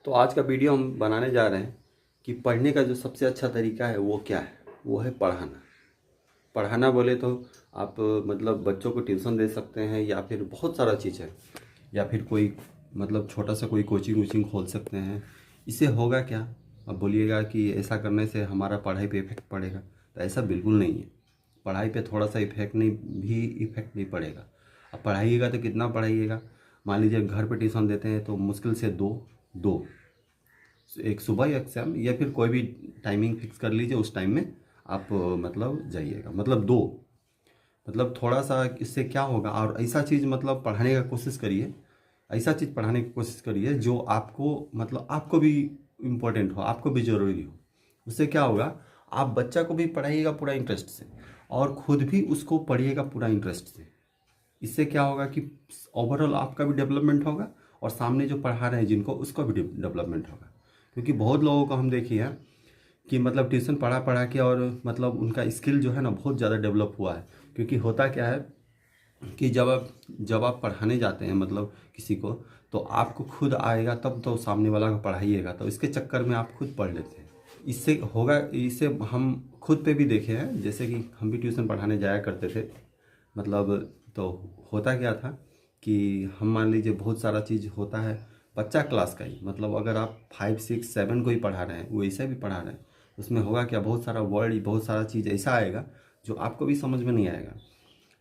तो आज का वीडियो हम बनाने जा रहे हैं कि पढ़ने का जो सबसे अच्छा तरीका है वो क्या है। वो है पढ़ाना। पढ़ाना बोले तो आप मतलब बच्चों को ट्यूशन दे सकते हैं या फिर बहुत सारा चीज़ है, या फिर कोई मतलब छोटा सा कोई कोचिंग वोचिंग खोल सकते हैं। इससे होगा क्या? अब बोलिएगा कि ऐसा करने से हमारा पढ़ाई पे इफेक्ट पड़ेगा, तो ऐसा बिल्कुल नहीं है। पढ़ाई पे थोड़ा सा इफेक्ट नहीं पड़ेगा। अब पढ़ाइएगा तो कितना पढ़ाइएगा? मान लीजिए घर पे ट्यूशन देते हैं तो मुश्किल से दो दो एक सुबह या शाम, या फिर कोई भी टाइमिंग फिक्स कर लीजिए, उस टाइम में आप मतलब जाइएगा, मतलब दो, मतलब थोड़ा सा इससे क्या होगा। और ऐसा चीज़ मतलब पढ़ाने का कोशिश करिए, ऐसा चीज़ पढ़ाने की कोशिश करिए जो आपको मतलब आपको भी इम्पोर्टेंट हो, आपको भी ज़रूरी हो। उससे क्या होगा, आप बच्चा को भी पढ़ाइएगा पूरा इंटरेस्ट से और खुद भी उसको पढ़िएगा पूरा इंटरेस्ट से। इससे क्या होगा कि ओवरऑल आपका भी डेवलपमेंट होगा और सामने जो पढ़ा रहे हैं जिनको, उसका भी डेवलपमेंट होगा। क्योंकि बहुत लोगों को हम देखिए हैं कि मतलब ट्यूशन पढ़ा पढ़ा के और मतलब उनका स्किल जो है ना बहुत ज़्यादा डेवलप हुआ है। क्योंकि होता क्या है कि जब आप पढ़ाने जाते हैं मतलब किसी को, तो आपको खुद आएगा तब तो सामने वाला को पढ़ाइएगा, तो इसके चक्कर में आप खुद पढ़ लेते हैं। इससे होगा, इससे हम खुद पे भी देखे हैं, जैसे कि हम भी ट्यूशन पढ़ाने जाया करते थे। मतलब तो होता क्या था कि हम मान लीजिए बहुत सारा चीज़ होता है बच्चा क्लास का ही, मतलब अगर आप 5 6 7 को ही पढ़ा रहे हैं, वो ऐसा भी पढ़ा रहे हैं, उसमें होगा क्या, बहुत सारा वर्ड, बहुत सारा चीज़ ऐसा आएगा जो आपको भी समझ में नहीं आएगा।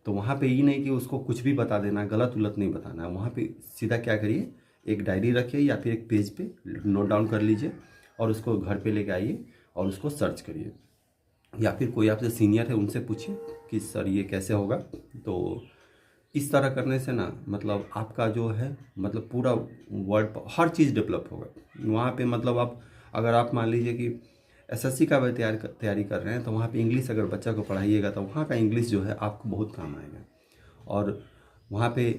तो वहाँ पे ये नहीं कि उसको कुछ भी बता देना, गलत उलत नहीं बताना है। वहाँ पे सीधा क्या करिए, एक डायरी रखिए या फिर एक पेज पे नोट डाउन कर लीजिए और उसको घर पे लेके आइए और उसको सर्च करिए, या फिर कोई आपसे सीनियर है उनसे पूछिए कि सर ये कैसे होगा। तो इस तरह करने से ना मतलब आपका जो है मतलब पूरा वर्ड हर चीज़ डेवलप होगा वहाँ पे। मतलब आप अगर आप मान लीजिए कि एसएससी का भी तैयारी कर रहे हैं, तो वहाँ पे इंग्लिश अगर बच्चा को पढ़ाइएगा तो वहाँ का इंग्लिश जो है आपको बहुत काम आएगा। और वहाँ पे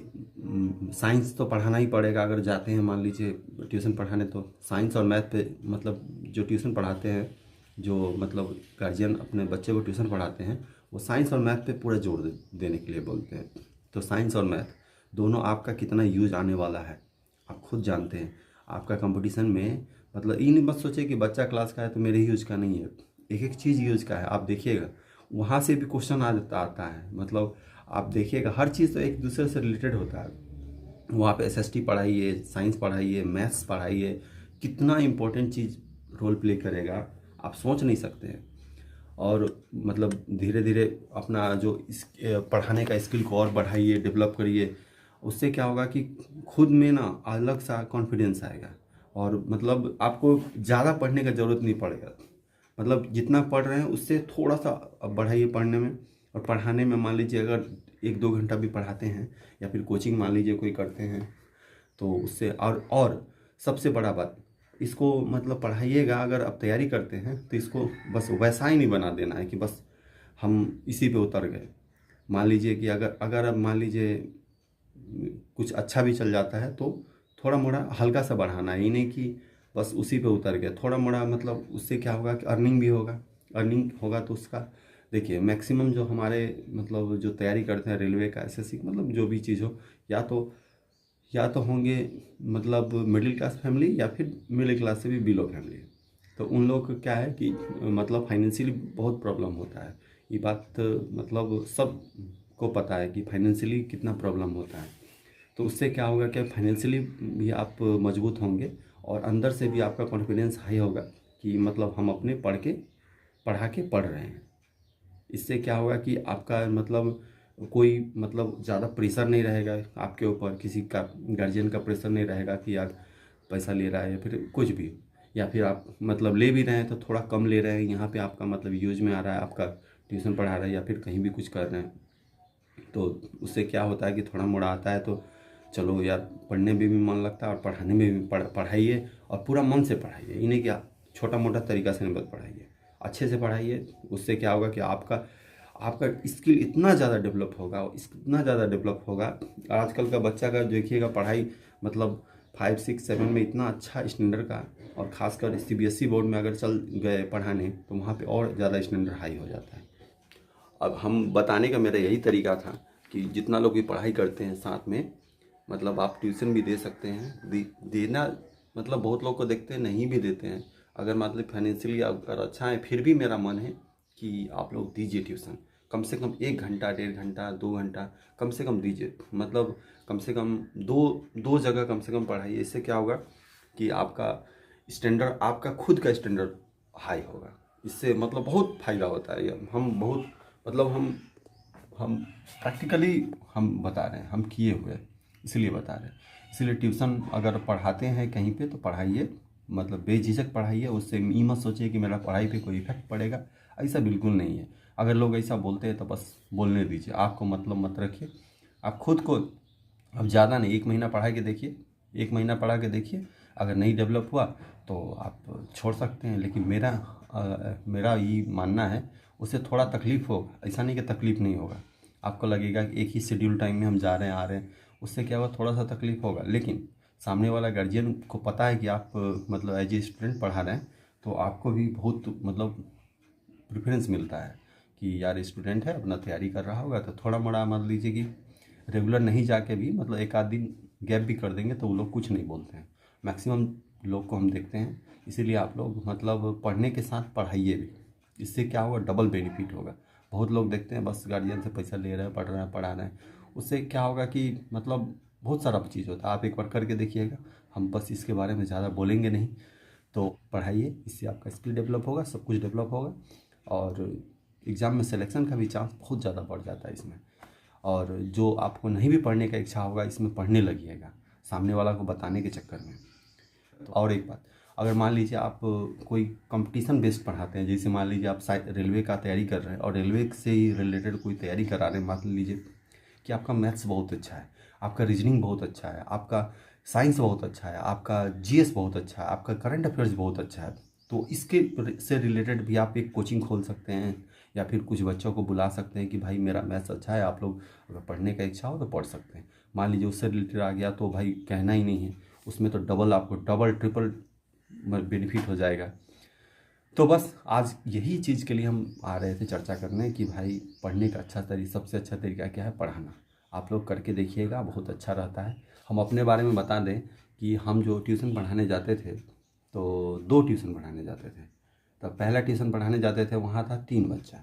साइंस तो पढ़ाना ही पड़ेगा। अगर जाते हैं मान लीजिए ट्यूशन पढ़ाने, तो साइंस और मैथ पे मतलब जो ट्यूशन पढ़ाते हैं, जो मतलब गार्जियन अपने बच्चे को ट्यूशन पढ़ाते हैं, वो साइंस और मैथ पे पूरा जोर देने के लिए बोलते हैं। तो साइंस और मैथ दोनों आपका कितना यूज आने वाला है आप खुद जानते हैं। आपका कंपटीशन में मतलब ये नहीं मत सोचे कि बच्चा क्लास का है तो मेरे यूज का नहीं है, एक एक चीज़ यूज का है। आप देखिएगा वहाँ से भी क्वेश्चन आता है, मतलब आप देखिएगा हर चीज़ तो एक दूसरे से रिलेटेड होता है। वहाँ पे एसएसटी पढ़ाइए, साइंस पढ़ाइए, मैथ्स पढ़ाइए, कितना इम्पोर्टेंट चीज़ रोल प्ले करेगा आप सोच नहीं सकते हैं। और मतलब धीरे धीरे अपना जो इस पढ़ाने का स्किल को और बढ़ाइए, डेवलप करिए। उससे क्या होगा कि खुद में ना अलग सा कॉन्फिडेंस आएगा और मतलब आपको ज़्यादा पढ़ने का ज़रूरत नहीं पड़ेगा। मतलब जितना पढ़ रहे हैं उससे थोड़ा सा अब बढ़ाइए पढ़ने में। और पढ़ाने में मान लीजिए अगर 1 2 घंटा भी पढ़ाते हैं या फिर कोचिंग मान लीजिए कोई करते हैं, तो उससे और सबसे बड़ा बात, इसको मतलब पढ़ाइएगा। अगर आप तैयारी करते हैं तो इसको बस वैसा ही नहीं बना देना है कि बस हम इसी पे उतर गए। मान लीजिए कि अगर अगर अब मान लीजिए कुछ अच्छा भी चल जाता है तो थोड़ा मोड़ा हल्का सा बढ़ाना है, ये नहीं कि बस उसी पे उतर गए। थोड़ा मोड़ा मतलब उससे क्या होगा कि अर्निंग भी होगा। अर्निंग होगा तो उसका देखिए मैक्सिमम जो हमारे मतलब जो तैयारी करते हैं रेलवे का, एसएससी, मतलब जो भी चीज़ हो, या तो होंगे मतलब मिडिल क्लास फैमिली या फिर मिडिल क्लास से भी बिलो फैमिली। तो उन लोग को क्या है कि मतलब फाइनेंशियली बहुत प्रॉब्लम होता है। ये बात मतलब सब को पता है कि फाइनेंशियली कितना प्रॉब्लम होता है। तो उससे क्या होगा कि फाइनेंशियली भी आप मजबूत होंगे और अंदर से भी आपका कॉन्फिडेंस हाई होगा कि मतलब हम अपने पढ़ रहे हैं। इससे क्या होगा कि आपका मतलब कोई मतलब ज़्यादा प्रेशर नहीं रहेगा आपके ऊपर, किसी का गार्जियन का प्रेशर नहीं रहेगा कि यार पैसा ले रहा है या फिर कुछ भी, या फिर आप मतलब ले भी रहे हैं तो थोड़ा कम ले रहे हैं, यहाँ पे आपका मतलब यूज में आ रहा है, आपका ट्यूशन पढ़ा रहा है या फिर कहीं भी कुछ कर रहे हैं। तो उससे क्या होता है कि थोड़ा मोड़ा आता है तो चलो यार पढ़ने में भी मन लगता है और पढ़ाने में भी पढ़ाइए और पूरा मन से पढ़ाइए। इन्हें क्या छोटा मोटा तरीका से नहीं पढ़ाइए, अच्छे से पढ़ाइए। उससे क्या होगा कि आपका आपका स्किल इतना ज़्यादा डेवलप होगा। आजकल का बच्चा का देखिएगा पढ़ाई मतलब 5 6 7 में इतना अच्छा स्टैंडर्ड का, और ख़ासकर सीबीएसई बोर्ड में अगर चल गए पढ़ाने तो वहाँ पे और ज़्यादा स्टैंडर्ड हाई हो जाता है। अब हम बताने का मेरा यही तरीका था कि जितना लोग भी पढ़ाई करते हैं साथ में मतलब आप ट्यूशन भी दे सकते हैं। देना मतलब बहुत लोग को देखते हैं नहीं भी देते हैं। अगर मतलब फाइनेंशियली अगर अच्छा है फिर भी मेरा मन है कि आप लोग दीजिए ट्यूशन, कम से कम 1 घंटा 1.5 घंटा 2 घंटा कम से कम दीजिए। मतलब कम से कम दो दो जगह कम से कम पढ़ाइए। इससे क्या होगा कि आपका स्टैंडर्ड, आपका खुद का स्टैंडर्ड हाई होगा। इससे मतलब बहुत फ़ायदा होता है। ये हम बहुत मतलब हम प्रैक्टिकली हम बता रहे हैं, हम किए हुए हैं, इसलिए बता रहे हैं। इसलिए ट्यूशन अगर पढ़ाते हैं कहीं पे तो पढ़ाइए, मतलब बेझिझक पढ़ाइए। उससे ये मत सोचिए कि मेरा पढ़ाई पे कोई इफेक्ट पड़ेगा, ऐसा बिल्कुल नहीं है। अगर लोग ऐसा बोलते हैं तो बस बोलने दीजिए, आपको मतलब मत रखिए। आप खुद को अब ज़्यादा नहीं, 1 महीना पढ़ा के देखिए, 1 महीना पढ़ा के देखिए, अगर नहीं डेवलप हुआ तो आप छोड़ सकते हैं। लेकिन मेरा ये मानना है उससे थोड़ा तकलीफ़ होगा, ऐसा नहीं कि तकलीफ़ नहीं होगा। आपको लगेगा कि एक ही शेड्यूल टाइम में हम जा रहे हैं आ रहे हैं, उससे क्या होगा थोड़ा सा तकलीफ़ होगा। लेकिन सामने वाला गार्जियन को पता है कि आप मतलब एज ए स्टूडेंट पढ़ा रहे हैं, तो आपको भी बहुत मतलब प्रेफरेंस मिलता है कि यार स्टूडेंट है अपना तैयारी कर रहा होगा। तो थोड़ा मोड़ा मान लीजिए कि रेगुलर नहीं जाके भी मतलब 1 आध दिन गैप भी कर देंगे तो वो लोग कुछ नहीं बोलते हैं। मैक्सिमम लोग को हम देखते हैं। इसीलिए आप लोग मतलब पढ़ने के साथ पढ़ाइए भी, इससे क्या होगा डबल बेनिफिट होगा। बहुत लोग देखते हैं बस गार्जियन से पैसा ले रहे हैं, पढ़ रहे हैं, पढ़ा रहे हैं, उससे क्या होगा कि मतलब बहुत सारा चीज़ होता है। आप एक बार करके देखिएगा, हम बस इसके बारे में ज़्यादा बोलेंगे नहीं। तो पढ़ाइए, इससे आपका स्किल डेवलप होगा, सब कुछ डेवलप होगा, और एग्ज़ाम में सिलेक्शन का भी चांस बहुत ज़्यादा बढ़ जाता है इसमें। और जो आपको नहीं भी पढ़ने का इच्छा होगा इसमें पढ़ने लगिएगा, सामने वाला को बताने के चक्कर में। तो और एक बात, अगर मान लीजिए आप कोई कंपटीशन बेस्ड पढ़ाते हैं, जैसे मान लीजिए आप रेलवे का तैयारी कर रहे हैं और रेलवे से ही रिलेटेड कोई तैयारी करा रहे हैं, मान लीजिए कि आपका मैथ्स बहुत अच्छा है, आपका रीजनिंग बहुत अच्छा है, आपका साइंस बहुत अच्छा है, आपका जीएस बहुत अच्छा है, आपका करंट अफेयर्स बहुत अच्छा है, तो इसके से रिलेटेड भी आप एक कोचिंग खोल सकते हैं, या फिर कुछ बच्चों को बुला सकते हैं कि भाई मेरा मैथ्स अच्छा है, आप लोग अगर पढ़ने का इच्छा हो तो पढ़ सकते हैं। मान लीजिए उससे रिलेटेड आ गया तो भाई कहना ही नहीं है, उसमें तो डबल आपको डबल ट्रिपल बेनिफिट हो जाएगा। तो बस आज यही चीज़ के लिए हम आ रहे थे चर्चा करने कि भाई पढ़ने का सबसे अच्छा तरीका क्या है, पढ़ाना। आप लोग करके देखिएगा, बहुत अच्छा रहता है। हम अपने बारे में बता दें कि हम जो ट्यूशन पढ़ाने जाते थे तो 2 ट्यूशन पढ़ाने जाते थे। तो पहला ट्यूशन पढ़ाने जाते थे, वहाँ था 3 बच्चा।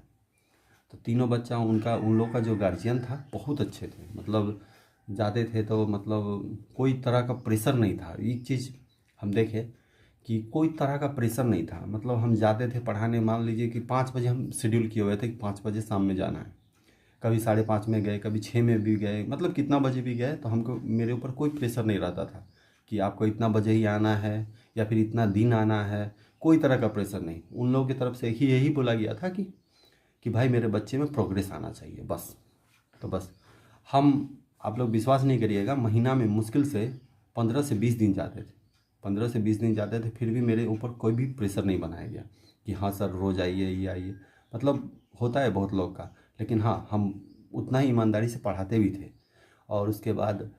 तो तीनों बच्चा उन लोग का जो गार्जियन था बहुत अच्छे थे, मतलब जाते थे तो मतलब कोई तरह का प्रेशर नहीं था। एक चीज़ हम देखे कि कोई तरह का प्रेशर नहीं था, मतलब हम जाते थे पढ़ाने, मान लीजिए कि 5 बजे हम शेड्यूल किए हुए थे कि 5 बजे शाम में जाना है। कभी 5:30 में गए, कभी 6 में भी गए, मतलब कितना बजे भी गए, तो हमको मेरे ऊपर कोई प्रेशर नहीं रहता था कि आपको इतना बजे ही आना है या फिर इतना दिन आना है। कोई तरह का प्रेशर नहीं, उन लोगों की तरफ से ही यही बोला गया था कि भाई मेरे बच्चे में प्रोग्रेस आना चाहिए बस। तो बस हम, आप लोग विश्वास नहीं करिएगा, महीना में मुश्किल से 15 से 20 दिन जाते थे, 15 से 20 दिन जाते थे, फिर भी मेरे ऊपर कोई भी प्रेशर नहीं बनाया गया कि हाँ सर रोज़ आइए ये आइए। मतलब होता है बहुत लोग का, लेकिन हाँ हम उतना ही ईमानदारी से पढ़ाते भी थे। और उसके बाद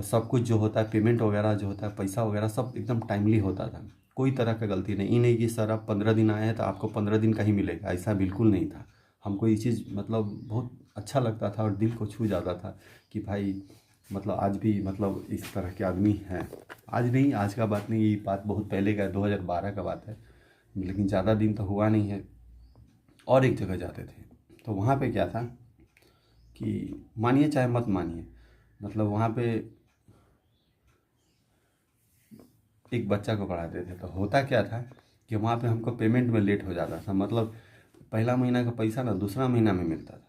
सब कुछ जो होता है, पेमेंट वगैरह जो होता है, पैसा वगैरह सब एकदम टाइमली होता था। कोई तरह का गलती नहीं, ये नहीं कि सर आप 15 दिन आए हैं तो आपको 15 दिन का ही मिलेगा, ऐसा बिल्कुल नहीं था। हमको ये चीज़ मतलब बहुत अच्छा लगता था और दिल को छू जाता था कि भाई मतलब आज भी मतलब इस तरह के आदमी हैं। आज नहीं, आज का बात नहीं, ये बात बहुत पहले का है, 2012 का बात है, लेकिन ज़्यादा दिन तो हुआ नहीं है। और एक जगह जाते थे तो वहाँ पे क्या था कि मानिए चाहे मत मानिए, मतलब वहाँ पे एक बच्चा को पढ़ाते थे तो होता क्या था कि वहाँ पे हमको पेमेंट में लेट हो जाता था। मतलब पहला महीना का पैसा ना दूसरा महीना में मिलता था,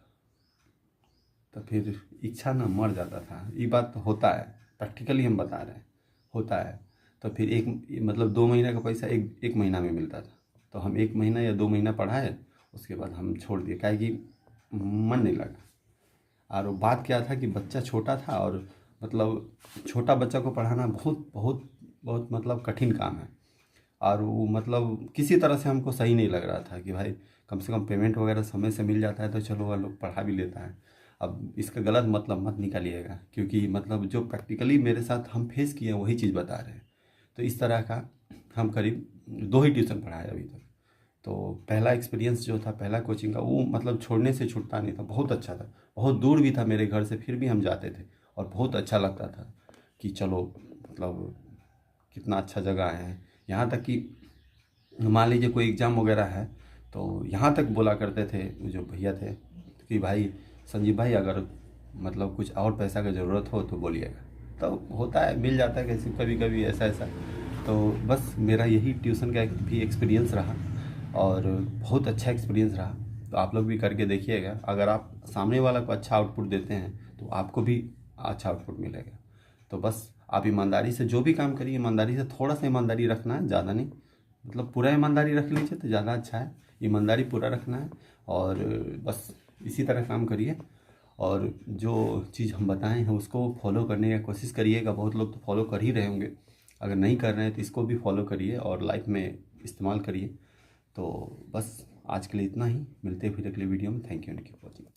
तो फिर इच्छा ना मर जाता था। ये बात तो होता है, प्रैक्टिकली हम बता रहे हैं, होता है। तो फिर मतलब 2 महीने का पैसा एक महीना में मिलता था, तो हम 1 महीना या 2 महीना पढ़ाए, उसके बाद हम छोड़ दिए, काहे कि मन नहीं लगा। और वो बात क्या था कि बच्चा छोटा था, और मतलब छोटा बच्चा को पढ़ाना बहुत बहुत बहुत मतलब कठिन काम है। और वो मतलब किसी तरह से हमको सही नहीं लग रहा था कि भाई कम से कम पेमेंट वगैरह समय से मिल जाता है तो चलो वह लोग पढ़ा भी लेता है। अब इसका गलत मतलब मत निकालिएगा, क्योंकि मतलब जो प्रैक्टिकली मेरे साथ हम फेस किए हैं वही चीज़ बता रहे हैं। तो इस तरह का हम करीब 2 ही ट्यूशन पढ़ाए अभी तक। तो पहला एक्सपीरियंस जो था पहला कोचिंग का, वो मतलब छोड़ने से छूटता नहीं था, बहुत अच्छा था। बहुत दूर भी था मेरे घर से, फिर भी हम जाते थे और बहुत अच्छा लगता था कि चलो मतलब कितना अच्छा जगह है। यहाँ तक कि मान लीजिए कोई एग्ज़ाम वगैरह है तो यहाँ तक बोला करते थे जो भैया थे कि भाई संजीव भाई अगर मतलब कुछ और पैसा की ज़रूरत हो तो बोलिएगा। तो होता है, मिल जाता है कैसे कभी कभी ऐसा ऐसा। तो बस मेरा यही ट्यूशन का एक भी एक्सपीरियंस रहा और बहुत अच्छा एक्सपीरियंस रहा। तो आप लोग भी करके देखिएगा, अगर आप सामने वाला को अच्छा आउटपुट देते हैं तो आपको भी अच्छा आउटपुट मिलेगा। तो बस आप ईमानदारी से जो भी काम करिए, ईमानदारी से, थोड़ा सा ईमानदारी रखना है, ज़्यादा नहीं, मतलब पूरा ईमानदारी रख लीजिए तो ज़्यादा अच्छा है। ईमानदारी पूरा रखना है और बस इसी तरह काम करिए और जो चीज़ हम बताए हैं उसको फॉलो करने की कोशिश करिएगा। बहुत लोग तो फॉलो कर ही रहे होंगे, अगर नहीं कर रहे हैं तो इसको भी फॉलो करिए और लाइफ में इस्तेमाल करिए। तो बस आज के लिए इतना ही, मिलते हैं फिर अगले वीडियो में। Thank you for watching.